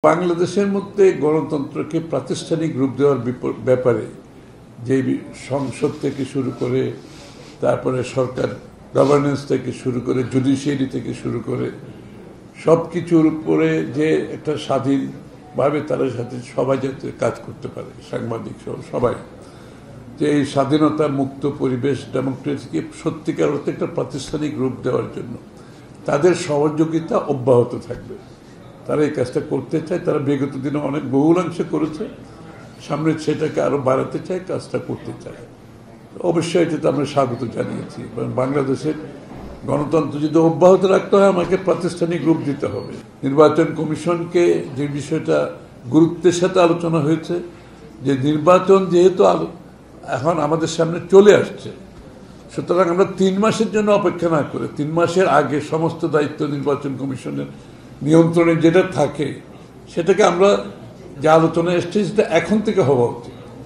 বাংলাদেশের মধ্যে গণতন্ত্রকে প্রাতিষ্ঠানিক রূপ দেওয়ার ব্যাপারে যে সংসদ থেকে শুরু করে তারপরে সরকার গভর্নেন্স থেকে শুরু করে জুডিশিয়ারি থেকে শুরু করে সব কিছুর উপরে যে একটা স্বাধীনভাবে তারা সাথে সবাই যাতে কাজ করতে পারে, সাংবাদিক সহ সবাই, যে এই স্বাধীনতা মুক্ত পরিবেশ ডেমোক্রেসিকে সত্যিকার অর্থে একটা প্রাতিষ্ঠানিক রূপ দেওয়ার জন্য তাদের সহযোগিতা অব্যাহত থাকবে। তারা এই কাজটা করতে চায়, তারা বিগত দিনে অনেক বহুলাংশে করেছে, সামনে সেটাকে আরো বাড়াতে চায়, কাজটা করতে চায়। অবশ্যই এটাতে আমরা স্বাগত জানিয়েছি। বাংলাদেশের গণতন্ত্র যদি অব্যাহত রাখতে হয় আমাকে প্রাতিষ্ঠানিক রূপ দিতে হবে। নির্বাচন কমিশনকে যে বিষয়টা গুরুত্বের সাথে আলোচনা হয়েছে, যে নির্বাচন যেহেতু এখন আমাদের সামনে চলে আসছে, সুতরাং আমরা 3 মাসের জন্য অপেক্ষা না করে 3 মাসের আগে সমস্ত দায়িত্ব নির্বাচন কমিশনের নিয়ন্ত্রণে যেটা থাকে সেটাকে আমরা যে আলোচনায় এসেছি সেটা এখন থেকে হওয়া উচিত।